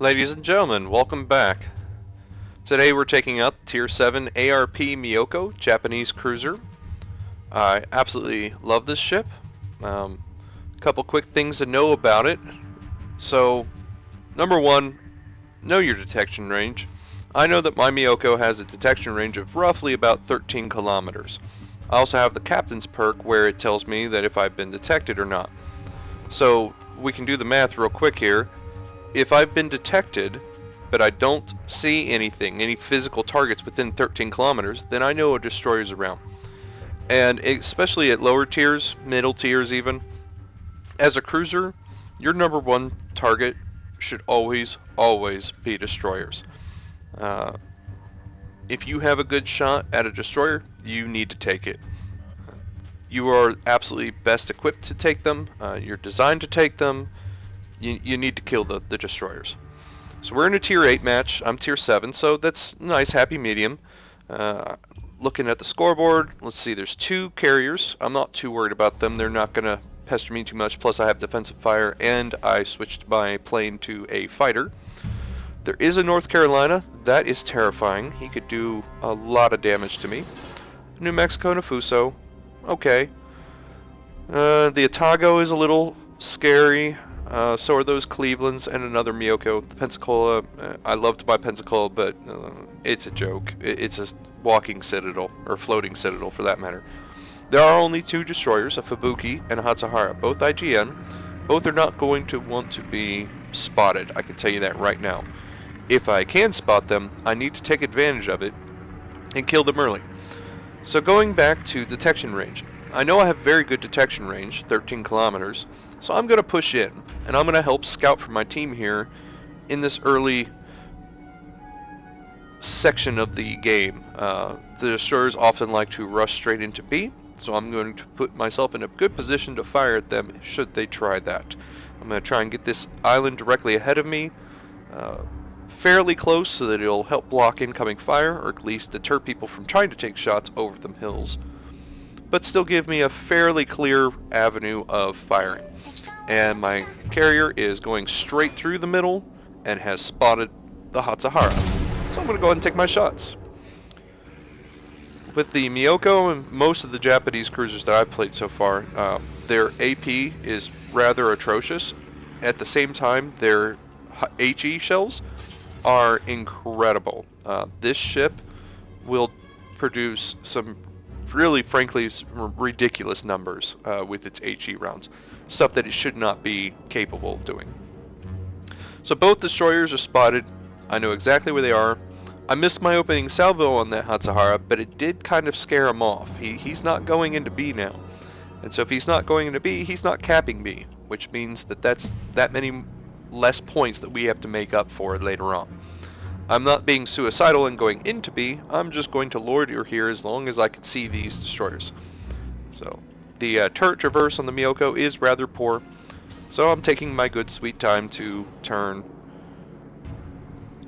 Ladies and gentlemen, welcome back. Today we're taking out Tier 7 ARP Myoko, Japanese cruiser. I absolutely love this ship. A couple quick things to know about it. So, number one, know your detection range. I know that my Myoko has a detection range of roughly about 13 kilometers. I also have the captain's perk where it tells me that if I've been detected or not. So, we can do the math real quick here. If I've been detected, but I don't see anything, any physical targets within 13 kilometers, then I know a destroyer's around. And especially at lower tiers, middle tiers even, as a cruiser, your number one target should always be destroyers. If you have a good shot at a destroyer, you need to take it. You are absolutely best equipped to take them. You're designed to take them. You need to kill the destroyers. So we're in a tier 8 match. I'm tier 7, so that's nice, happy medium. Looking at the scoreboard, let's see, there's 2 carriers. I'm not too worried about them. They're not going to pester me too much. Plus I have defensive fire, and I switched my plane to a fighter. There is a North Carolina. That is terrifying. He could do a lot of damage to me. New Mexico Nafuso. Okay. The Otago is a little scary. So are those Clevelands and another Myoko. The Pensacola, I love to buy Pensacola, but it's a joke. It's a walking citadel, or floating citadel for that matter. There are only 2 destroyers, a Fubuki and a Hatsahara, both IGN. Both are not going to want to be spotted, I can tell you that right now. If I can spot them, I need to take advantage of it and kill them early. So going back to detection range. I know I have very good detection range, 13 kilometers. So I'm going to push in, and I'm going to help scout for my team here in this early section of the game. The destroyers often like to rush straight into B, so I'm going to put myself in a good position to fire at them should they try that. I'm going to try and get this island directly ahead of me, fairly close so that it'll help block incoming fire, or at least deter people from trying to take shots over them hills, but still give me a fairly clear avenue of firing. And my carrier is going straight through the middle and has spotted the Hatsahara. So I'm going to go ahead and take my shots. With the Myoko and most of the Japanese cruisers that I've played so far, their AP is rather atrocious. At the same time, their HE shells are incredible. This ship will produce some really, frankly, ridiculous numbers with its HE rounds. Stuff that it should not be capable of doing. So both destroyers are spotted. I know exactly where they are. I missed my opening salvo on that Hatsahara, but it did kind of scare him off. He's not going into B now. And so if he's not going into B, he's not capping B, which means that that's that many less points that we have to make up for later on. I'm not being suicidal and going into B. I'm just going to loiter here as long as I can see these destroyers. So the turret traverse on the Myoko is rather poor, so I'm taking my good sweet time to turn.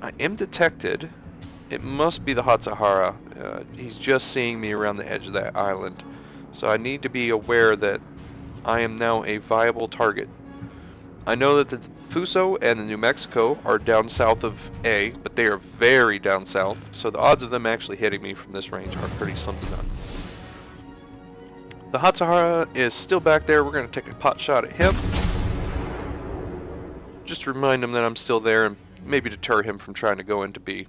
I am detected. It must be the Hatsahara. He's just seeing me around the edge of that island, so I need to be aware that I am now a viable target. I know that the Fuso and the New Mexico are down south of A, but they are very down south, so the odds of them actually hitting me from this range are pretty slim to none. The Hatsahara is still back there. We're going to take a pot shot at him. Just to remind him that I'm still there and maybe deter him from trying to go into B,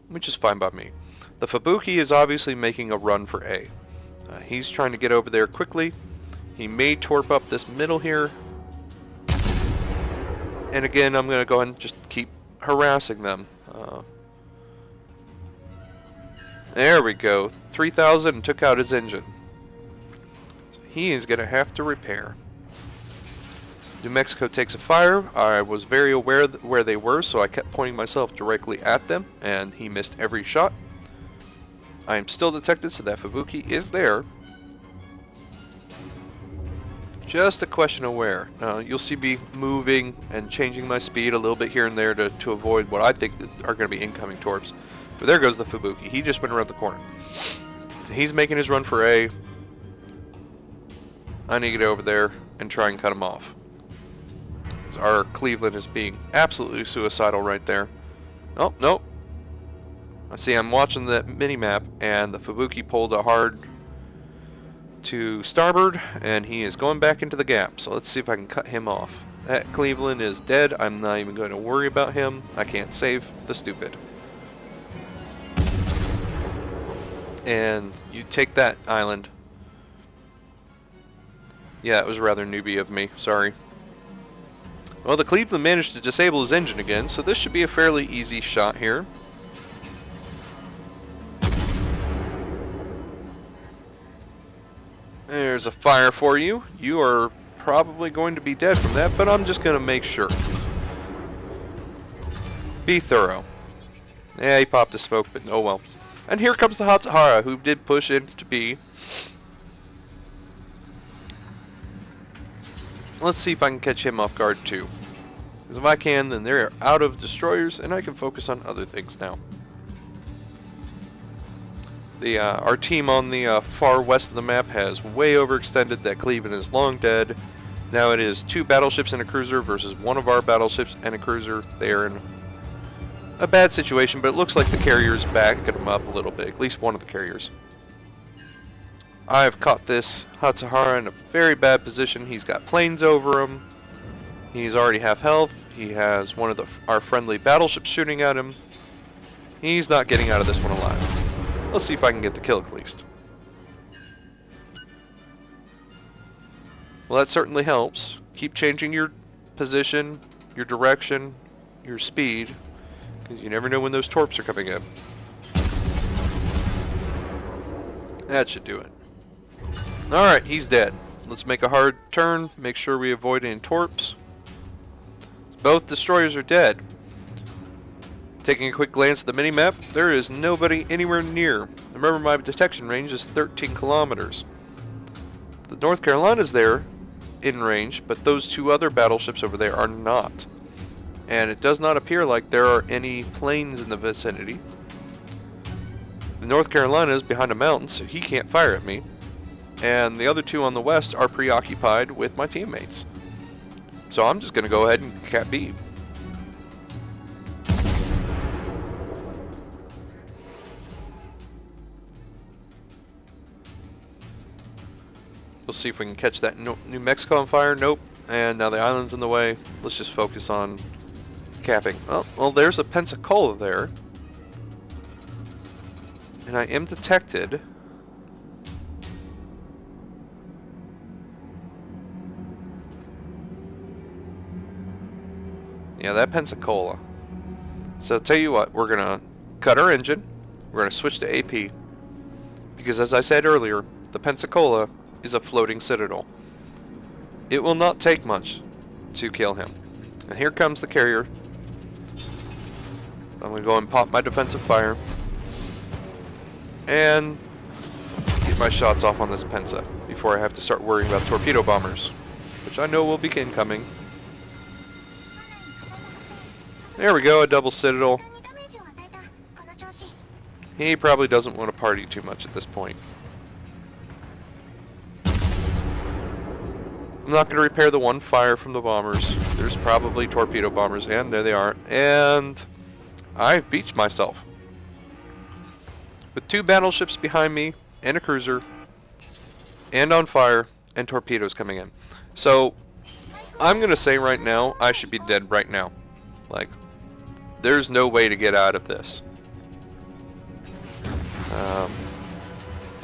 which is fine by me. The Fubuki is obviously making a run for A. He's trying to get over there quickly. He may torp up this middle here. And again, I'm going to go ahead and just keep harassing them. There we go. 3,000 and took out his engine. He is going to have to repair. New Mexico takes a fire. I was very aware where they were, so I kept pointing myself directly at them, and he missed every shot. I am still detected, so that Fubuki is there. Just a question of where. You'll see me moving and changing my speed a little bit here and there to avoid what I think are going to be incoming torps. But there goes the Fubuki. He just went around the corner. So he's making his run for A. I need to get over there and try and cut him off. Our Cleveland is being absolutely suicidal right there. Oh, nope. I see I'm watching the mini-map, and the Fubuki pulled a hard to starboard, and he is going back into the gap. So let's see if I can cut him off. That Cleveland is dead. I'm not even going to worry about him. I can't save the stupid. And you take that island. Yeah, it was rather newbie of me. Sorry. Well, the Cleveland managed to disable his engine again, so this should be a fairly easy shot here. There's a fire for you. You are probably going to be dead from that, but I'm just going to make sure. Be thorough. Yeah, he popped a smoke, but oh well. And here comes the Hatsuhara, who did push into B. Let's see if I can catch him off guard too. Because if I can, then they're out of destroyers, and I can focus on other things now. Our team on the far west of the map has way overextended. That Cleveland is long dead. Now it is 2 battleships and a cruiser versus 1 of our battleships and a cruiser. They are in a bad situation, but it looks like the carriers backed them up a little bit. At least one of the carriers. I've caught this Hatsuhara in a very bad position. He's got planes over him. He's already half health. He has one of our friendly battleships shooting at him. He's not getting out of this one alive. Let's see if I can get the kill at least. Well, that certainly helps. Keep changing your position, your direction, your speed, because you never know when those torps are coming in. That should do it. Alright, he's dead. Let's make a hard turn, make sure we avoid any torps. Both destroyers are dead. Taking a quick glance at the mini-map, there is nobody anywhere near. Remember, my detection range is 13 kilometers. The North Carolina's there in range, but those 2 other battleships over there are not. And it does not appear like there are any planes in the vicinity. The North Carolina is behind a mountain, so he can't fire at me. And the other 2 on the west are preoccupied with my teammates. So I'm just going to go ahead and cap B. We'll see if we can catch that New Mexico on fire. Nope. And now the island's in the way. Let's just focus on capping. Oh, well, there's a Pensacola there. And I am detected. Yeah, that Pensacola. So I'll tell you what, we're going to cut our engine. We're going to switch to AP. Because as I said earlier, the Pensacola is a floating citadel. It will not take much to kill him. And here comes the carrier. I'm going to go and pop my defensive fire. And get my shots off on this Pensa before I have to start worrying about torpedo bombers, which I know will be incoming. There we go, a double citadel. He probably doesn't want to party too much at this point. I'm not going to repair the one fire from the bombers. There's probably torpedo bombers, and there they are. And I've beached myself. With 2 battleships behind me, and a cruiser, and on fire, and torpedoes coming in. So, I'm going to say right now, I should be dead right now. Like, there's no way to get out of this. I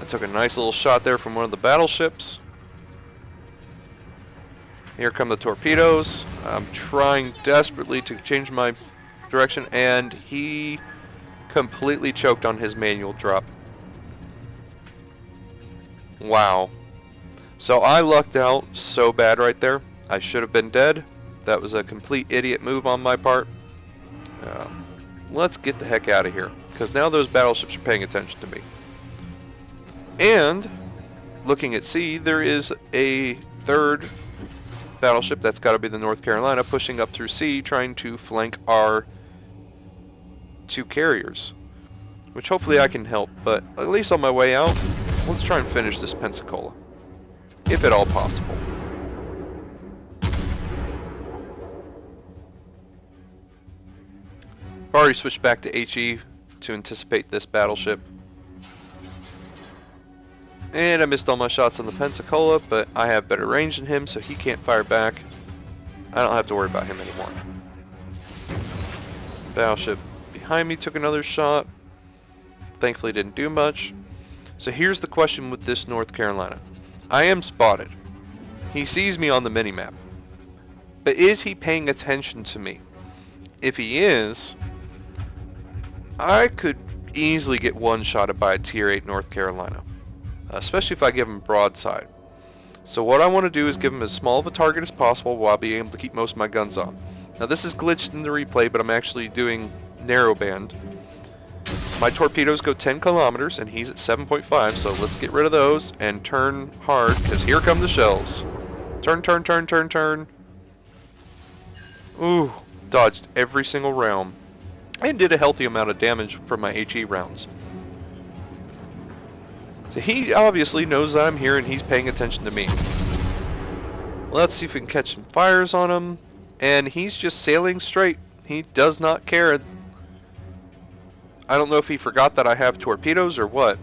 took a nice little shot there from one of the battleships. Here come the torpedoes. I'm trying desperately to change my direction, and he completely choked on his manual drop. Wow. So I lucked out so bad right there. I should have been dead. That was a complete idiot move on my part. Let's get the heck out of here, because now those battleships are paying attention to me. And looking at sea, there is a 3rd battleship. That's got to be the North Carolina, pushing up through sea, trying to flank our 2 carriers, which hopefully I can help. But at least on my way out, let's try and finish this Pensacola, if at all possible. I've already switched back to HE to anticipate this battleship. And I missed all my shots on the Pensacola, but I have better range than him, so he can't fire back. I don't have to worry about him anymore. Battleship behind me took another shot. Thankfully didn't do much. So here's the question with this North Carolina. I am spotted. He sees me on the minimap. But is he paying attention to me? If he is, I could easily get one-shotted by a Tier 8 North Carolina. Especially if I give him broadside. So what I want to do is give him as small of a target as possible while being able to keep most of my guns on. Now this is glitched in the replay, but I'm actually doing narrowband. My torpedoes go 10 kilometers and he's at 7.5, so let's get rid of those and turn hard, because here come the shells. Turn, turn, turn, turn, turn. Ooh, dodged every single round. And did a healthy amount of damage from my HE rounds. So he obviously knows that I'm here and he's paying attention to me. Let's see if we can catch some fires on him. And he's just sailing straight. He does not care. I don't know if he forgot that I have torpedoes or what.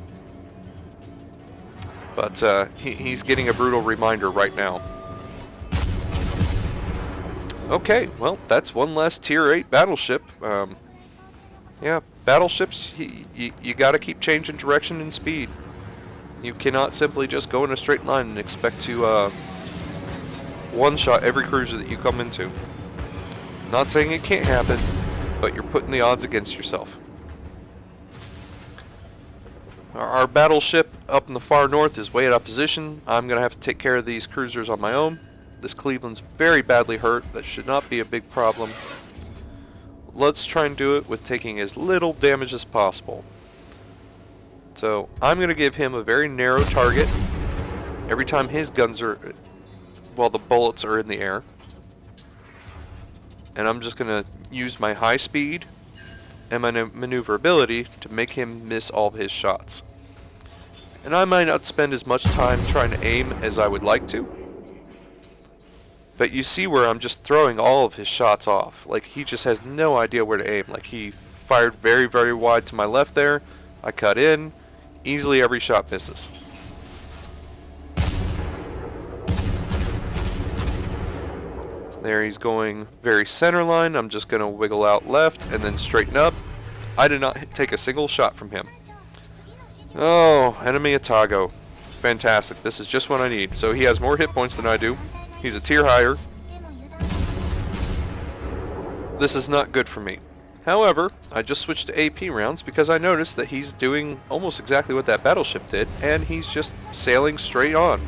But he's getting a brutal reminder right now. Okay, well, that's one less Tier 8 battleship. Yeah, battleships, you gotta keep changing direction and speed. You cannot simply just go in a straight line and expect to one-shot every cruiser that you come into. Not saying it can't happen, but you're putting the odds against yourself. Our battleship up in the far north is way out of position. I'm going to have to take care of these cruisers on my own. This Cleveland's very badly hurt. That should not be a big problem. Let's try and do it with taking as little damage as possible. So I'm going to give him a very narrow target every time his guns are, well, the bullets are in the air. And I'm just going to use my high speed and my maneuverability to make him miss all of his shots. And I might not spend as much time trying to aim as I would like to. But you see where I'm just throwing all of his shots off. Like, he just has no idea where to aim. Like, he fired very, very wide to my left there. I cut in. Easily every shot misses. There he's going very center line. I'm just going to wiggle out left and then straighten up. I did not take a single shot from him. Oh, enemy Atago. Fantastic. This is just what I need. So he has more hit points than I do. He's a tier higher. This is not good for me. However, I just switched to AP rounds because I noticed that he's doing almost exactly what that battleship did, and he's just sailing straight on.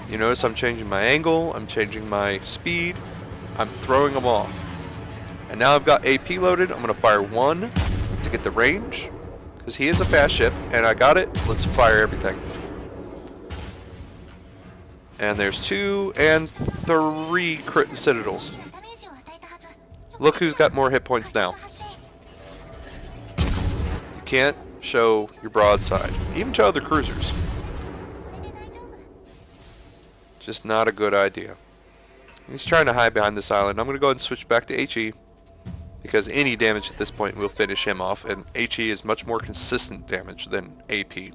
You notice I'm changing my angle, I'm changing my speed, I'm throwing them off. And now I've got AP loaded. I'm going to fire one to get the range, because he is a fast ship, and I got it. Let's fire everything. And there's 2 and 3 crit citadels. Look who's got more hit points now. You can't show your broadside, even to other cruisers. Just not a good idea. He's trying to hide behind this island. I'm going to go ahead and switch back to HE, because any damage at this point will finish him off, and HE is much more consistent damage than AP.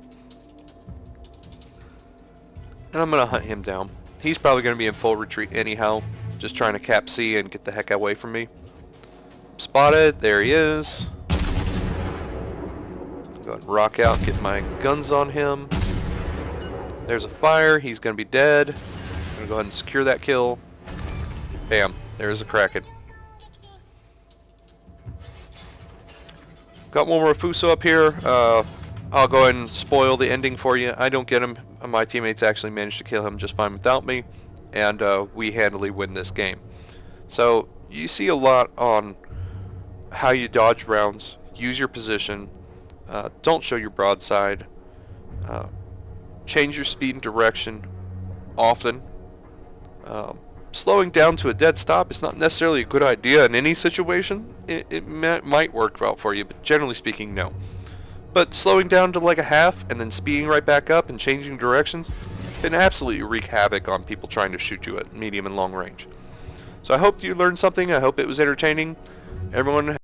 And I'm going to hunt him down. He's probably going to be in full retreat anyhow, just trying to cap C and get the heck away from me. Spotted. There he is. Go ahead and rock out and get my guns on him. There's a fire. He's going to be dead. I'm going to go ahead and secure that kill. Bam. There's a Kraken. Got one more Fuso up here. I'll go ahead and spoil the ending for you. I don't get him. My teammates actually managed to kill him just fine without me, and we handily win this game. So you see a lot on how you dodge rounds, use your position, don't show your broadside, change your speed and direction often. Slowing down to a dead stop is not necessarily a good idea in any situation. It might work well for you, but generally speaking, no. But slowing down to like a half and then speeding right back up and changing directions can absolutely wreak havoc on people trying to shoot you at medium and long range. So I hope you learned something. I hope it was entertaining. Everyone